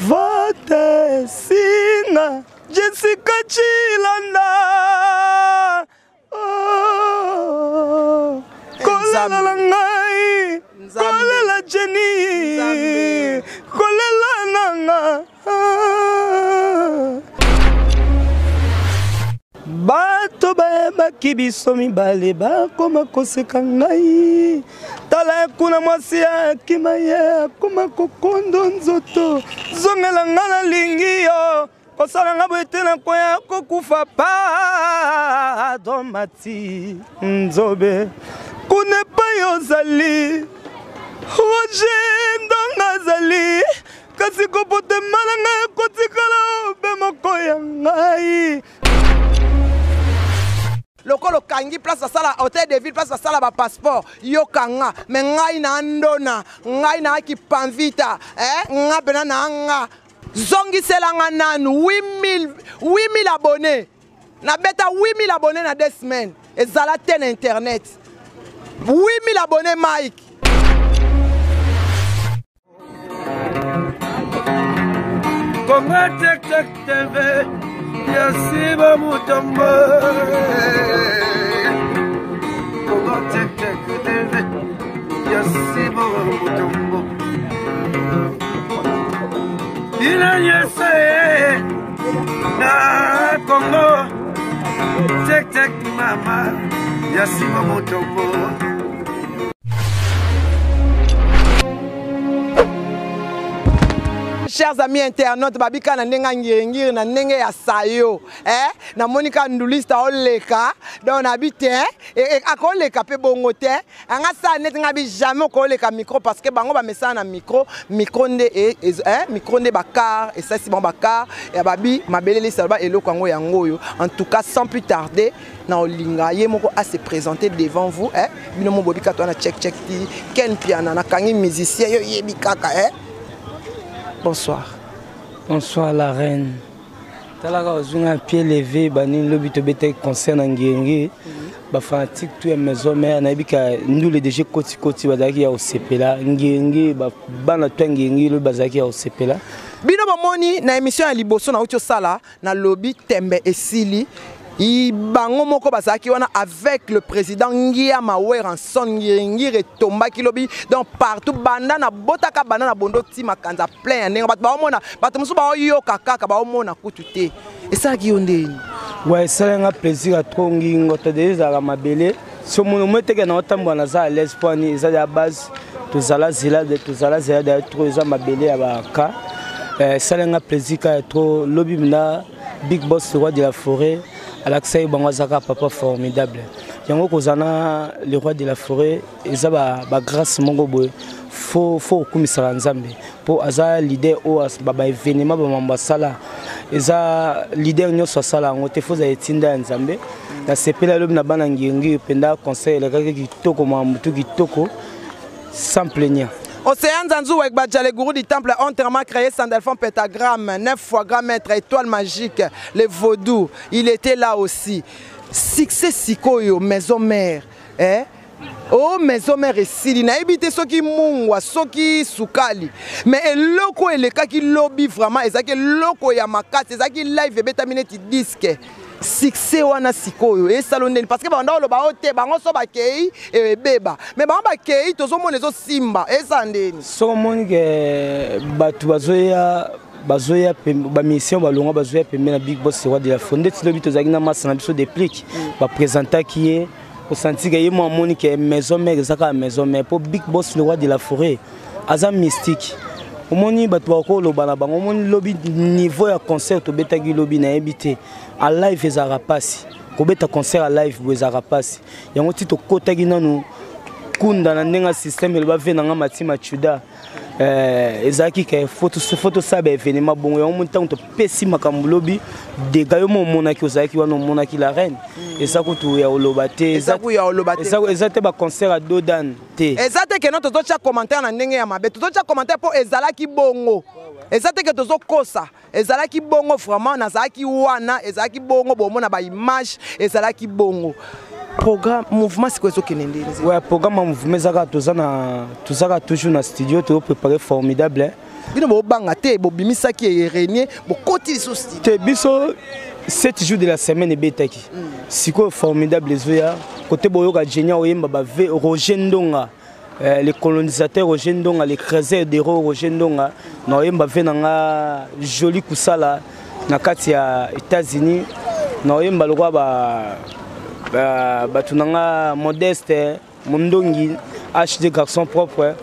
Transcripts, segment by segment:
vote singa Jessica Chilanda oh kolela langai kolela Jenny kolela nanga bato bayebaki biso mibale bakoma koseka ngai tala kuna mwasi akima ye akoma kokondo nzoto zongela nga nalingi yo kosala nga boye te nakoya kokufa pardon mati nzobe kuna epai ozali Roger ndonga azali kasi kopotema na ngai ekotikala obe moko ya ngai lokolo kangi place à sala hôtel de ville place à sala ba passeport yo kanga mais ngai na ndona ngai na ki panvita nga bena na nga zongi selanga nanu 8000 abonnés na beta 8000 abonnés na 2 semaines ezala te na internet 8000 abonnés Mike Konga tek tek TV Yasiba Mutombo Konga tek tek TV Yasiba Mutombo Ina yese Na Kongo Tek tek mama Yasiba Mutombo Chers amis internautes, babika na nenga ngir na nenge ya sayo na Monica Ndulista oleka donc on habite akoleka pe bongo te anga sa net ngabi jamais koleka micro parce que bango ba message na micro micro nde bakar et ça c'est bon bakar et babi mabeleli salba eloko ngo yango yo en tout cas sans plus tarder na olinga ye moko à se présenter devant vous bino mo bobika to na check ti ken piano na kangi musicien yo yebi kaka Bonsoir. Bonsoir la reine. Talaka ozunga pied levé bani lobi to bete concert ngenge ba fanatique tout maison mère na bika ndule déjà koti bazaki ya osepela ngenge ba bana to ngenge lo bazaki ya osepela. Bino bomoni na émission ya liboso na utio sala na lobby tembe esili Ibango moko bazaki wana avec le président Ngia Maweranson Ngi retomba kilobi donc partout banda na botaka banda na bondo ti makanza plein ndenge bato baomona bato musu baoyo kaka baomona kutute et ça qui ondeni ouais ça un plaisir à trop ngi ngoto déjà la mabele so mono meteke na otambo na za l'espoir ni za ya base tozala zela de trop za mabele ya baka ça un plaisir à trop lobby na big boss roi de la forêt Alexei Bangwazaka papa formidable. Yango kozana le roi de la forêt ezaba ba grâce mongo boy faut kumisala nzambe po aza leader o baba événement ba mambasala eza leader nyoso sala ngote faut za etinda nzambe na sepela lobi na bana ngingi penda conseil la kaka kitoko mamutu kitoko sans plaignant. Océan Zanzou avec Badjale Gourou du temple entièrement créé Sandalphon Pétagramme, 9 fois grand maître, étoile magique, les vaudous, il était là aussi. Succès Sikoyo, maison mère, oh maison mère et Sili, na habité soki mungwa, soki sukali. Mais loko et le cas qui lobby vraiment, et ça qui loko ya makati, et ça qui live et betamineti disque. Succès wana sikoyo et salonel parce que banda lo baote bango so bakei e beba mais bango bakei tozo mona zo simba et sandeni so moni ke batu bazoya ba mission balonga bazoya pembe na big boss roi de la fondée lobi tozaki na massa na biso déplique ba présenter qui est au senti que yemo moni ke maison mère zaka maison mère pour big boss le roi de la forêt azam mystique omoni batu bako lo bana bango omoni lobby niveau ya concert to betaki lobby na habité à live ezara pasi ko beta concert à live bo ezara pasi yango ti to kotaki nanu kunda na ndenga système le ba vena nga matima chuda ezaki ke photo sabe événement bongo yango montango to pesi makambo lobby de gayo mo monaki ozaki wana monaki la reine eza kutu ya olobate eza te ba concert à Dodan te eza te ke no to tia commentaire na ndenge ya mabe to tia commentaire po ezalaki bongo eza te ke tozo kosa ezalaki bongo vraiment nazalaki wana ezalaki bongo bomona ba image ezalaki bongo programme mouvement c'est quoi ce kenende ouais programme mouvement zaka tozana toujours na studio to préparer formidable bino bo banga te bo bimisa ki renier bo koti lisusu te biso 7 jours de la semaine ebetaki siko formidable zoya côté boyoka génial oyemba ba Roger Ndonga les colonisateurs Roger Ndonga les créateurs d'héros Roger Ndonga na oyemba venanga joli kusala na kati ya États-Unis na oyemba lokwa ba tunanga Modeste Mondongi HD garçon propre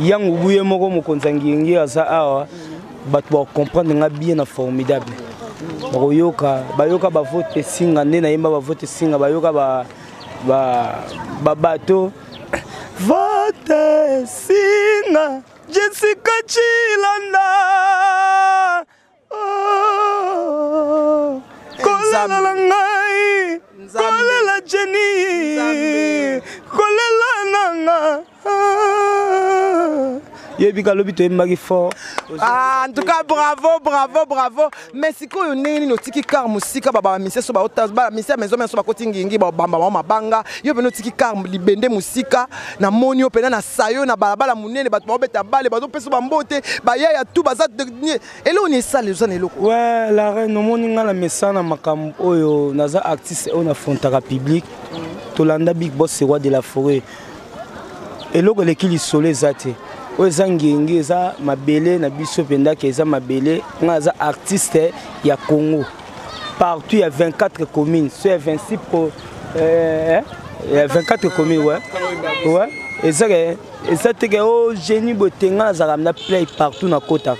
yango buye moko mokonzangi ngi aza awa bato ba comprendre nga bien na formidable bayoka ba vote singa nde na yemba ba vote singa bayoka ba bato vote singa Jessica Chilanda kolela la ngai kolela Jenny kolela nanga yebika lobi to mbaki fort. En tout cas bravo mais siko yo neni no tiki car musika baba mise so ba otas ba mise maison so ba kotingi ba bamba ba mabanga yo beno tiki car libende musika na moni yo pena na sayo na balabala munene bato ba beta bale bazo peso ba mbote ba ya tout baza elo ni sale zo na eloko. Ouais la reine no moni nga la mesana makambo oyo naza artiste on affrontera public tolanda big boss roi de la forêt eloko lekili soleil zate Ozangenge za mabele na biso penda ke za mabele nga za artiste ya Congo partout il y a 24 communes sur 26 pour il y a 24 communes ouais exact que au génie botenga za ramna play partout na kota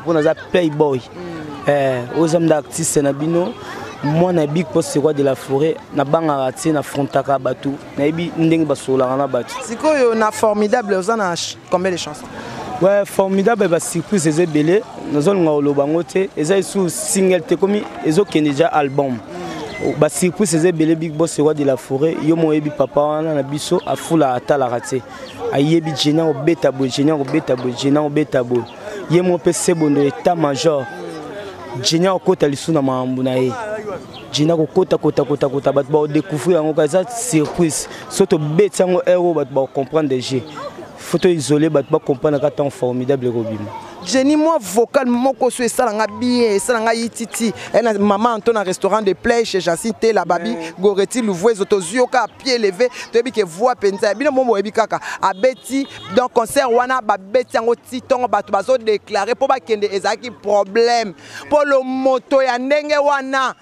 pour na playboy aux hommes d'artistes na bino moi na big boss roi de la forêt na banga raté na frontaka batu na bi ndenge basola na batu sikoyo na formidable ozana combien de chansons. Ouais formidable ba surprise ezé belé nazol nga olobango te eza sous single te komi ezo kende déjà album ba surprise ezé belé big boss roi de la forêt yo mo yebi papa wana na biso afula atala raté ayebi jena obeta bo ye mo pe sebondo état major jena okota lisuna mambu na ye jina ko kota bat ba découvrir en okaza surprise soto betango héros bat ba comprendre des jeux photo isolé bat ba comprendre ka temps formidable robim Jenny moi vocal moko so esalanga bien esalanga yititi ena maman Anton na restaurant de play chez Jacinte la babi Goreti Louvois otozioka à pied levé toyebi ke voix penza bino momo yebi kaka abeti donc concert wana ba beti yango titongo bato bazo déclarer po ba kende ezaki problème pour le moto ya ndenge wana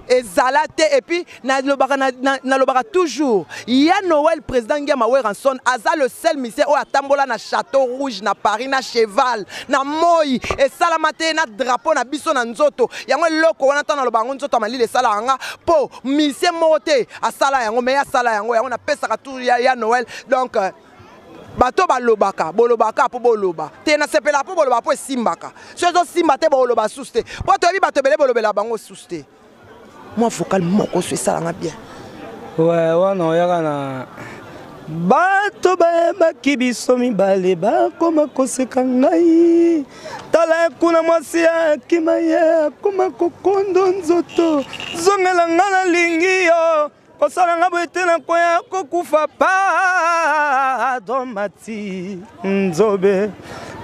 ezalate et puis na lobaka toujours il y a Noël président Ngema Weranson aza le seul ministère au atambola na Château Rouge na Paris na cheval na moi et salamate na drapeau na biso na nzoto yango loko wana tana lobango nzoto malile sala anga po ministère moté asala yango mais asala yango na pesa ka tout ya Noël donc bato balobaka bolobaka po boloba te na sepela po boloba po simbaka so zo simba te boloba suste po to bi bato bele bolobela bango suste. Moi vocal moko so ça nga bien. Ouais wana yaka na bato ba kibiso mibale ba koma koseka ngai tala kuna mwasi ya kimaye koma kokondo nzoto zongela ngana lingi yo kosala nga boete na koya kokufa pa domati nzobe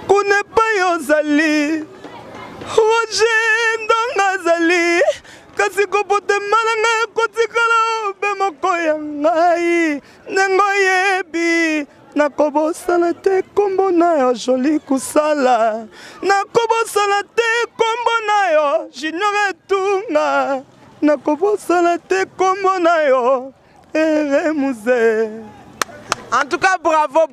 kune pa yozali Roger Ndonga zali kasi kopote malanga kotikala be moko ya ngai nengo yebi nakobosana te kombo na yo joli kusala nakobosana te kombo na yo junior etunga nakobosana te kombo na yo eremuze. En tout cas bravo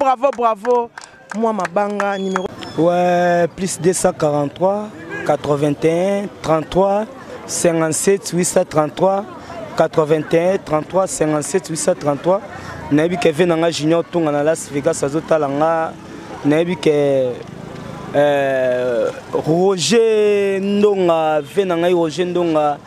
moi mabanga numéro ouais plus 243 81 33 57 833 81 33 57 833 nayebi ke venanga junior tunga na Las Vegas azotalanga nayebi ke Roger Ndonga venanga Roger Ndonga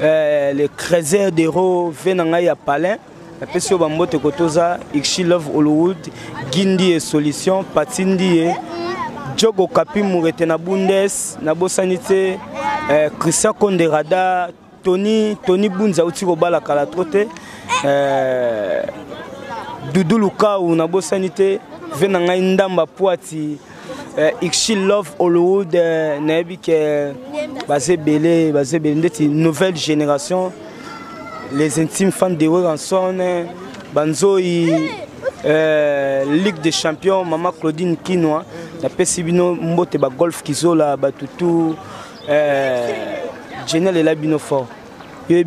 les créateurs d'héros venanga ya Palin apesi bambote kotoza Ikshi Love Hollywood Gindi et Solution Patindi Jogo Kapi Mourete na Bundes na bosanité Christian Konderada Tony Bunza uti ko bala kala trote Doudou Luka ou na bosanité venanga Ndamba Poati Ixchil Love Hollywood nayebi ke basé belé ndeti nouvelle génération les intimes fans de Weranson banzoi Ligue des Champions Maman Claudine Kinoa na pesibino mbote ba golf kizola batutu Jenel et la bino fort. En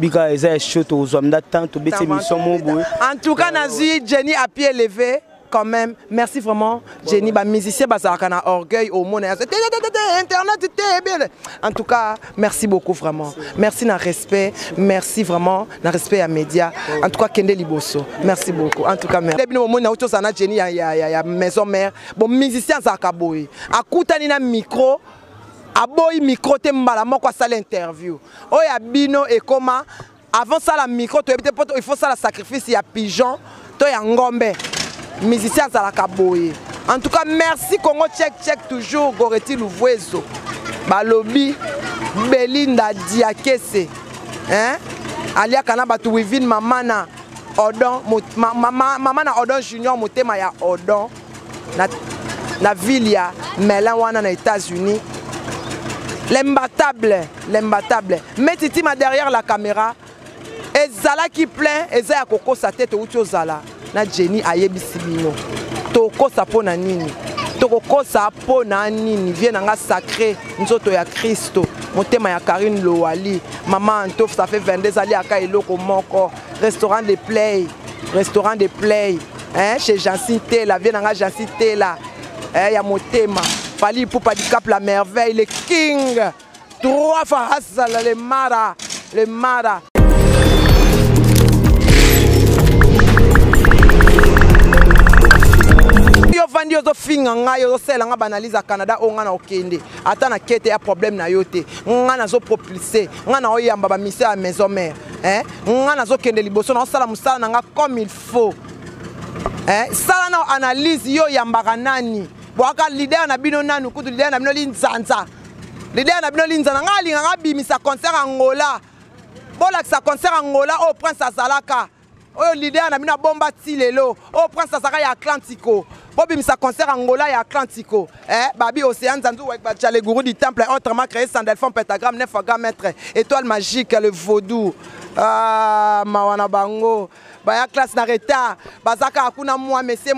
tout cas, Nazi, Jenny à pied levé, quand même. Merci vraiment, Jenny. Musicien, a orgueil au monde. Internet, en tout cas, merci beaucoup vraiment. Merci na respect. Merci vraiment na respect à médias. En tout cas, Kende Liboso. Merci beaucoup. En tout cas, merci. Jenny, il y a maison mère. Bon, musicien, Zakaboui. À Koutani na micro. Aboy micro te mbala moko asala interview. Oya bino et comment avant ça la micro il faut ça la sacrifice ya pigeon to ya ngombe. Musicien za la kaboye. En tout cas merci Congo check toujours Goreti Louvuezo. Balobi Belinda Diakese. Hein? Alia kana batu wivin mamana Odon mama na Odon Junior motema ya Odon na ville ya Melan wana na États-Unis. L'imbattable. Mais Titi m'a derrière la caméra. Et Zala qui plaît, et Zaya Koko sa tête ou Zala. Na Jenny ayebi sibino. Toko sa po na nini. Toko sa po na nini. Viens nga sacré. Nzoto ya Christo. Motema ya Karine Lowali. Maman Antof, ça fait 22 années à Kailoko Moko. Restaurant de Play. Hein? Chez Jancinte là. Viens nga Jancinte là. Ya Motema. Fali Poupa du Cap la merveille, le king. 3 fois Hassala, le Mara. Yo vandi yo finga nga yo sela nga banaliza Canada o nga na okende. Ata na kete ya problème na yote. Nga na zo propulser, nga na oyamba ba mission à maison mère. Hein? Nga na zo kende liboso na sala musala na nga comme il faut. Hein? Sala na analyse yo yambaka nani. Boaka leader na bino nanu kutu leader na bino linzanza. Leader na bino linzanza ngali nga bimisa concert Angola. Bola sa concert Angola au Prince Azalaka. O leader na bino bomba tilelo. Au Prince Azalaka ya Atlantico. Bo bimisa concert Angola ya Atlantico. Babi Océan Zanzou avec Bachale Gourou du temple autrement créé Sandelphon Pentagramme 9 fois mètre. Étoile magique le vaudou. Ah mawana bango. Baya classe na retard. Bazaka akuna moi messieurs.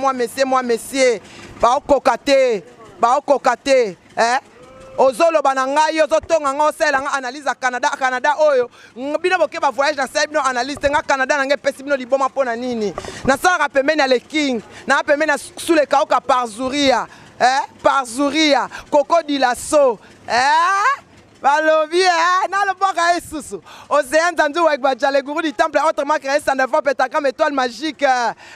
Ba okokate ozolo bananga yo zotonga nga osela nga analyse à Canada oyo bino boke ba voyage na sebe no analyse nga Canada na nge pesi bino liboma pona nini na sala pembeni na le king na pembeni na sous le kaoka par Zuria Coco Dilasso Balobi na le boka esusu Océan Zanzou avec Bachale Gourou du temple autrement créé Sandelphon Pentagramme étoile magique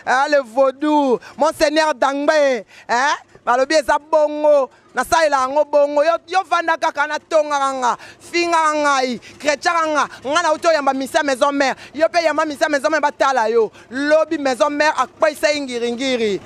le vaudou Monseigneur Dangbe Balobi eza bongo na saila ngo bongo yo vanda kaka na tonga nga finga ngai chrétien nga na uto yamba misa maison mère yo pe yamba misa maison mère batala yo lobi maison mère akwa isa ingiringiri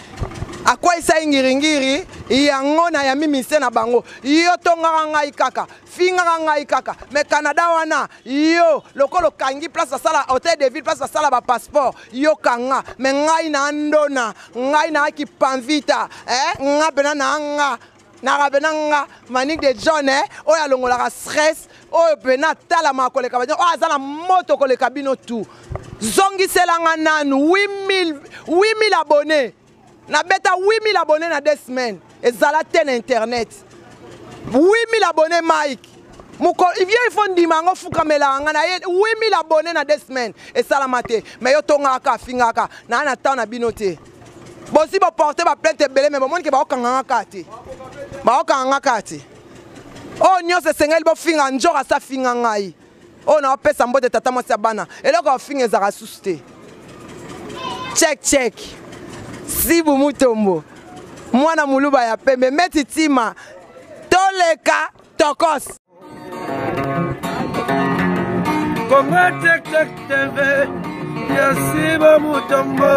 yango na yami mise na bango yo tonga ngai kaka finga ngai kaka mais Canada wana yo lokolo kangi place sala hôtel de ville place sala ba passeport yo kanga mais ngai na ndona ngai na ki panvita nga bena na nga Narabenanga Manik de John oya longola stress oyo pena tala makoleka ba o azala moto koleka bino tout zongi selanga nanu 8000 abonnés na beta 8000 abonnés na 2 semaines ezala ten internet 8000 abonnés Mike Moko il faut ndimango fukamela nga na 8000 abonnés na 2 semaines et salamate mais yo tonga ka fingaka na temps na bino te bosi bo porter ba plainte belé mais bomoni ke ba okanga kati oh nyose sengeli bo finga njora sa finga ngai oh na pesa mbote tata mwasi bana eloko finga ezaka suste check Sibu Mutombo mwana muluba ya pembe metitima toleka tokos Congo Check TV ya Sibu Mutombo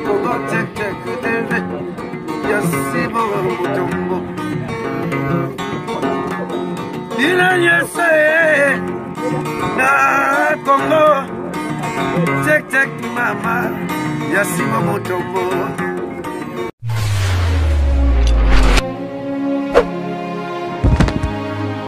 Congo Check TV ya Sibu Mutombo Ina yese na Congo Check mama ya Sibu Mutombo